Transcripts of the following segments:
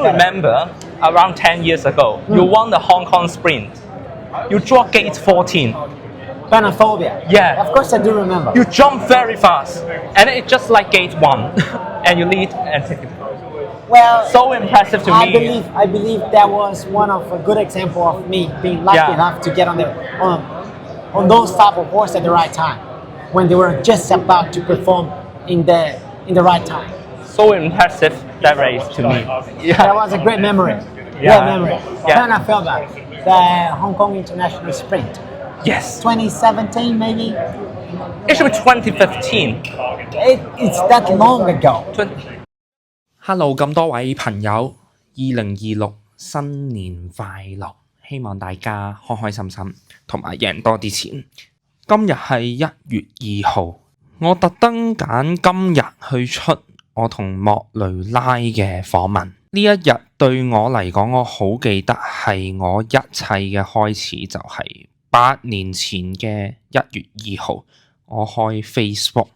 remember around 10 years ago, you won the Hong Kong Sprint. You draw gate 14. Panaphobia. Yeah. Of course I do remember. You jump very fast, and it's just like gate 1, and you lead and take it. Well, So impressive to me. I believe that was one of a good example of me being lucky enough to get on those type of horse at the right time, when they were just about to perform in the right time. So impressive, that race to me. That was a great memory. Yeah. Great memory. Yeah. Panaphobia, the Hong Kong International Sprint. Yes. 2017 maybe? It should be 2015. It's that long ago. Hello 咁多位朋友，2026新年快樂！希望大家開開心心，同埋贏多啲錢。今日係1月2號，我特登揀今日去出我同莫雷拉嘅訪問。呢一日對我嚟講，我好記得係我一切嘅開始，就係8年前嘅1月2號，我開 Facebook，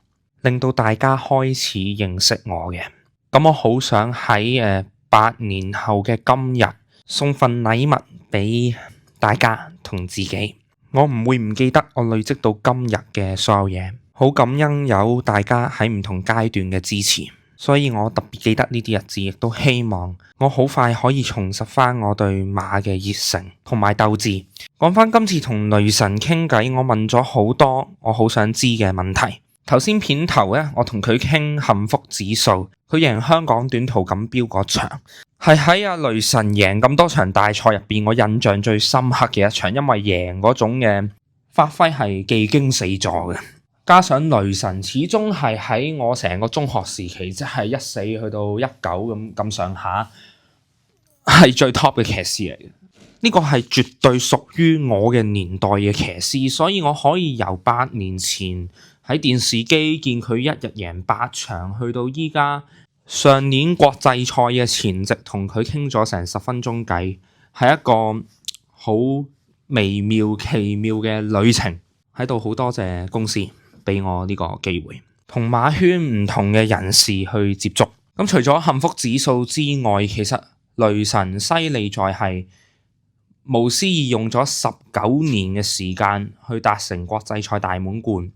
令到大家開始認識我嘅。咁我好想喺8年後嘅今日送份禮物俾大家同自己。我唔會唔記得我累積到今日嘅所有嘢，好感恩有大家喺唔同階段嘅支持，所以我特別記得呢啲日子，亦都希望我好快可以重拾翻我對馬嘅熱誠同埋鬥志。講翻今次同雷神傾偈，我問咗好多我好想知嘅問題。頭先片頭咧，我同佢傾幸福指數，佢贏香港短途錦標嗰場，係喺阿雷神贏咁多場大賽入邊，我印象最深刻嘅一場，因為贏嗰種嘅發揮係技驚四座嘅，加上雷神始終係喺我成個中學時期，即係14去到19咁上下，係最 top 嘅騎師嚟嘅。呢個係絕對屬於我嘅年代嘅騎師，所以我可以由8年前喺電視機見佢一日贏8場，去到依家上年國際賽嘅前夕，同佢傾咗成10分鐘偈，係一個好微妙奇妙嘅旅程。喺度好多謝公司俾我呢個機會，同馬圈唔同嘅人士去接觸。咁除咗幸福指數之外，其實雷神犀利在係無私意用咗19年嘅時間去達成國際賽大滿貫。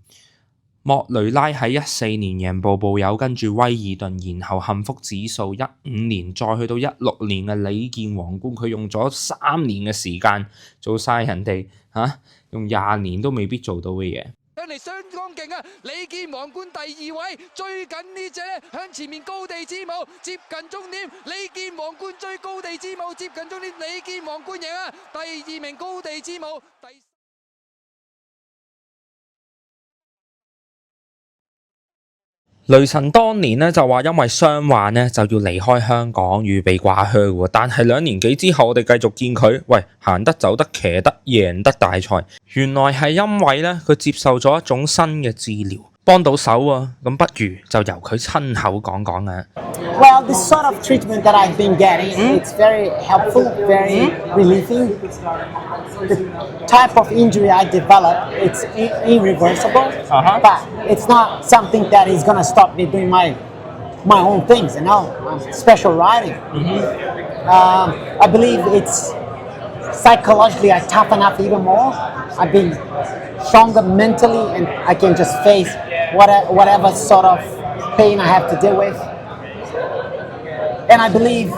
莫雷拉喺14年贏步步友，跟住威爾頓，然後幸福指數15年，再去到16年嘅李健皇冠，佢用咗3年嘅時間做晒人哋用20年都未必做到嘅嘢。上嚟相當勁啊！李健皇冠第2位，追緊呢隻咧向前面高地之舞，接近終點。李健皇冠追高地之舞，接近終點。李健皇冠贏啊！第2名高地之舞。雷神當年咧就話因為傷患咧就要離開香港，預備掛靴喎。但係2年幾之後，我哋繼續見佢，行得走得騎得贏得大賽。原來係因為咧佢接受咗一種新嘅治療，幫到手啊。咁不如就由佢親口講講啊。Well, this sort of treatment that I've been getting, it's very helpful, very relieving. The type of injury I developed, it's irreversible, but it's not something that is going to stop me doing my own things, special riding. I believe it's psychologically I toughen up even more. I've been stronger mentally, and I can just face whatever sort of pain I have to deal with. And I believe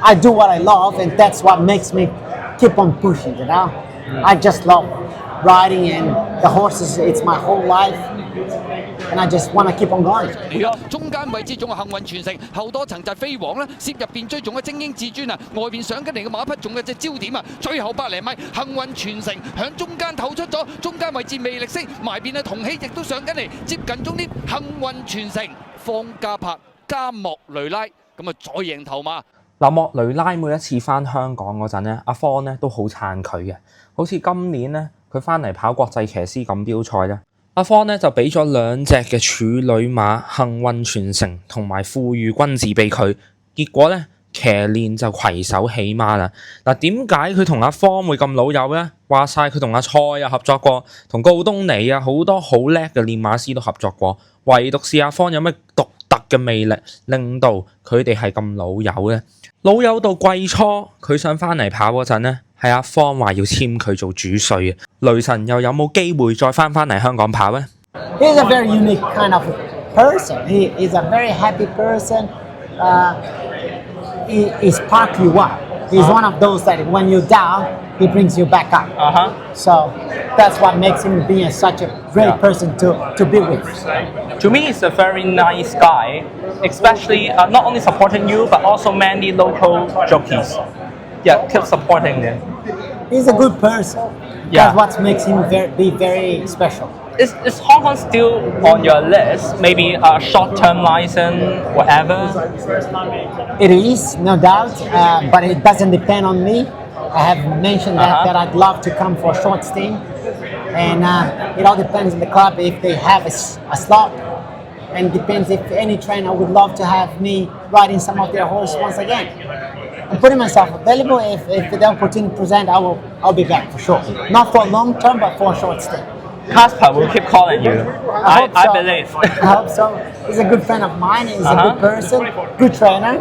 I do what I love, and that's what makes me keep on pushing, I just love riding, and the horses, it's my whole life, and I just want to keep on going. 中間位置仲係幸運傳承，後多層就係飛黃啦，攝入邊追仲係精英至尊啊，外邊上緊嚟嘅馬匹仲有隻焦點啊，最後100零米幸運傳承響中間透出咗，中間位置魅力色埋邊啊，同喜亦都上緊嚟，接近終點幸運傳承，方嘉柏加莫雷拉。咁啊，再贏頭馬。莫雷拉每一次翻香港嗰陣咧，阿方咧都好撐佢嘅。好似今年咧，佢翻嚟跑國際騎師錦標賽咧，阿方咧就俾咗2隻嘅處女馬幸運傳承同埋富裕君子俾佢。結果咧，騎練就攜手起馬啦。嗱，點解佢同阿方會咁老友咧？話晒佢同阿蔡啊合作過，同告東尼啊好多好叻嘅練馬師都合作過，唯獨是阿方有咩獨特嘅魅力，令到佢哋係咁老友咧。老友到季初佢想翻嚟跑嗰陣咧，係阿方話要簽佢做主帥啊。雷神又有冇機會再翻嚟香港跑咧？ He's a very unique kind of person. He is a very happy person. He sparks you up. He's one of those that when you're down, he brings you back up. So that's what makes him being such a great person to be with. To me, he's a very nice guy, especially not only supporting you, but also many local jockeys. Yeah, keep supporting them. He's a good person. Yeah. That's what makes him be very special. Is Hong Kong still on your list? Maybe a short-term license, whatever? It is, no doubt, but it doesn't depend on me. I have mentioned that I'd love to come for a short stint, and it all depends on the club if they have a slot, and depends if any trainer would love to have me riding some of their horses once again. I'm putting myself available. If the opportunity presents, I'll be back for sure. Not for long term, but for a short stint. Casper will keep calling you. I believe. I hope so. He's a good friend of mine. He's a good person, good trainer.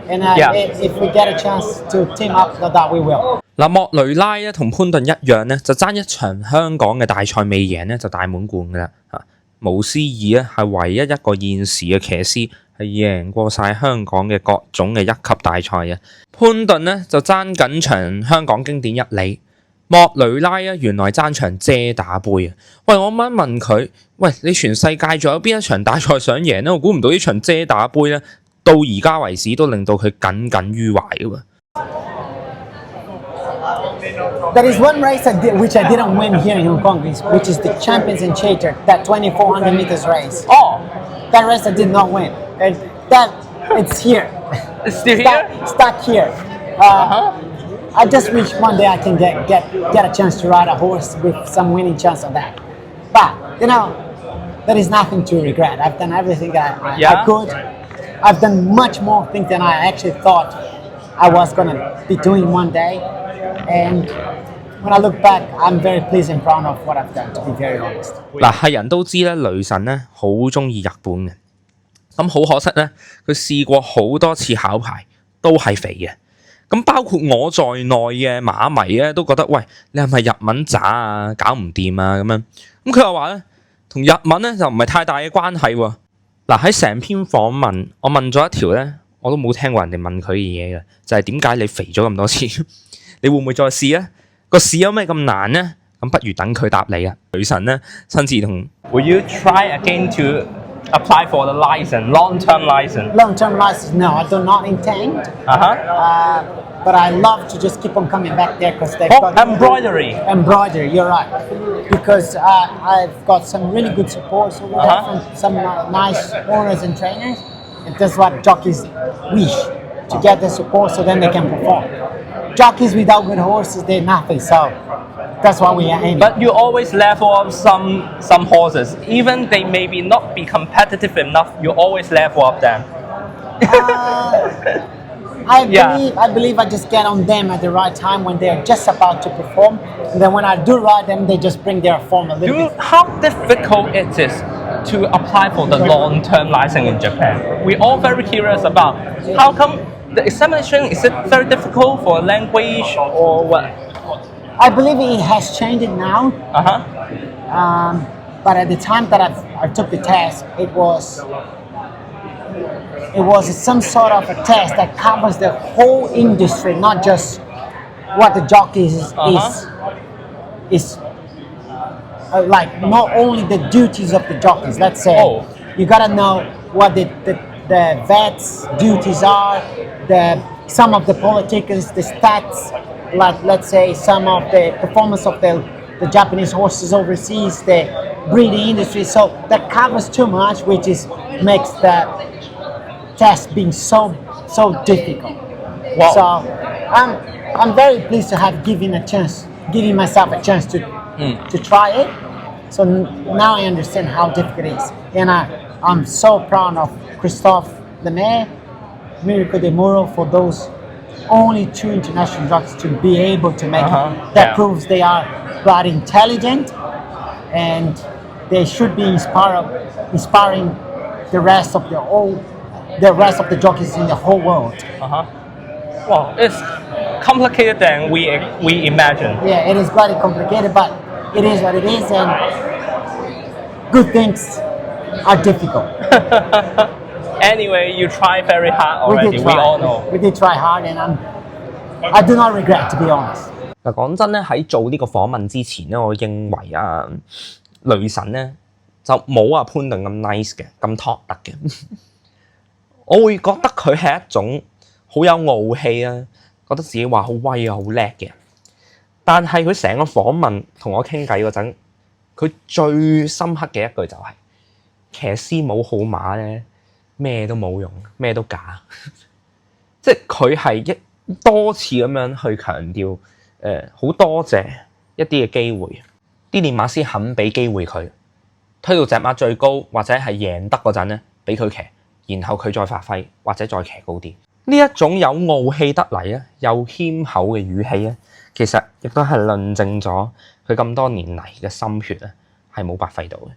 And if we get a chance to team up, that we will. 嗱，莫雷拉咧同潘頓一樣咧，就爭一場香港嘅大賽未贏咧，就大滿貫噶啦嚇。無思義咧係唯一一個現時嘅騎師係贏過晒香港嘅各種嘅一級大賽嘅。潘頓咧就爭緊場香港經典一哩。莫雷拉啊，原來爭場遮打杯啊！喂，我問一問佢，喂，你全世界仲有邊一場大賽想贏咧？我估唔到呢場遮打杯咧，到而家為止都令到佢耿耿於懷嘅喎。There is one race which I didn't win here in Hong Kong, which is the Champions in Chater, that 2,400 meters race. Oh, that race I did not win. And that it's here. it's still here? Stuck here. I just wish one day I can get a chance to ride a horse with some winning chance of that. But there is nothing to regret. I've done everything I could. I've done much more things than I actually thought I was gonna be doing one day. And when I look back, I'm very pleased and proud of what I've done, to be very honest. 嗱，係人都知咧，雷神咧好中意日本嘅。咁好可惜咧，佢試過好多次考牌都係肥嘅。咁包括我在內嘅馬迷咧都覺得，喂，你係咪日文渣啊，搞唔掂啊咁樣。咁佢又話咧，同日文咧就唔係太大嘅關係喎。嗱，喺成篇訪問，我問咗一條咧，我都冇聽過人哋問佢嘅嘢嘅，就係點解你肥咗咁多次？你會唔會再試啊？個試有咩咁難呢？咁不如等佢答你啊！女神咧親自同 Will you try again to apply for the license, long-term license? Long-term license, no, I do not intend. But I love to just keep on coming back there because they've got embroidery. Embroidery, you're right. Because I've got some really good support over there from some nice owners and trainers. And that's what jockeys wish, to get the support so then they can perform. Jockeys without good horses, they're nothing. So that's what we are aiming. But you always level up some horses. Even they maybe not be competitive enough, you always level up them. I believe I just get on them at the right time when they're just about to perform. And then when I do ride them, they just bring their form a little bit. How difficult it is to apply for the long-term license in Japan? We're all very curious about how come the examination, is it very difficult for language or what? I believe it has changed now. But at the time that I took the test, it was some sort of a test that covers the whole industry, not just what the jockey is like, not only the duties of the jockeys. Let's say you gotta know what the vets' duties are, some of the politicians, the stats, like let's say some of the performance of the Japanese horses overseas, the breeding industry. So that covers too much, which makes the test being so difficult. Wow. So I'm very pleased to have giving myself a chance to try it. So now I understand how difficult it is, and I'm so proud of Christophe Lemaire, Miracle de Muro, for those only two international jockeys to be able to make it. That proves they are quite intelligent, and they should be inspiring the rest of the jockeys in the whole world. Well, it's complicated than we imagine. Yeah, it is very complicated, but it is what it is, and good things are difficult. Anyway, you try very hard already. We all know. We did try hard, and I do not regret, to be honest. 嗱，講真咧，喺做呢個訪問之前咧，我認為啊，女神咧就冇阿潘頓咁 nice 嘅，咁 talk 得嘅。我會覺得佢係一種好有傲氣啊，覺得自己話好威啊、好叻嘅。但係佢成個訪問同我傾偈嗰陣，佢最深刻嘅一句就係、騎師冇號碼咧，咩都冇用，咩都假。即係佢係多次咁樣去強調。好多謝一啲嘅機會，啲練馬師肯俾機會佢，推到隻馬最高或者係贏得嗰陣咧，俾佢騎，然後佢再發揮或者再騎高啲。呢一種有傲氣得嚟啊，又謙厚嘅語氣咧，其實亦都係論證咗佢咁多年嚟嘅心血啊，係冇白費到嘅。